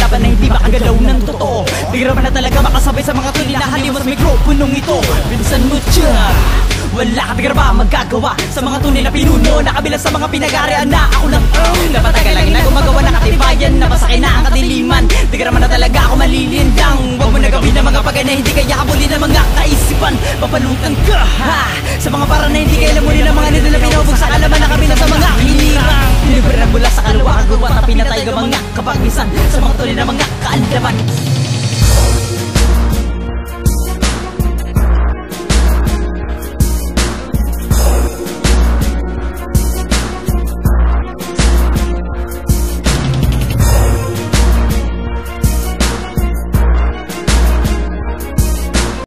kalaban na hindi makagalaw ng totoo. Bihira pa na talaga makasabay sa mga tunay na halimas mikroponong ito. Bilisan mo siya, wala ka bigla ba magagawa sa mga tunay na pinuno na kabilang sa mga pinag-arian na ako lang napatagal lang na gumagawa ng katibayan na masakin na ang kadiliman. Di ka naman na talaga ako malilindang. Huwag mo na gawin na mga bagay na hindi kaya kabuli ng mga kaisipan. Papalutan ka ha sa mga para na hindi kaya lamunin ng mga nito na pinahubog sa kalaman na kabilang sa mga hinirang. Libre na mula sa kaluwa, kagawa na pinatay ka mga kapag minsan sa mga tunay na mga kaalaman.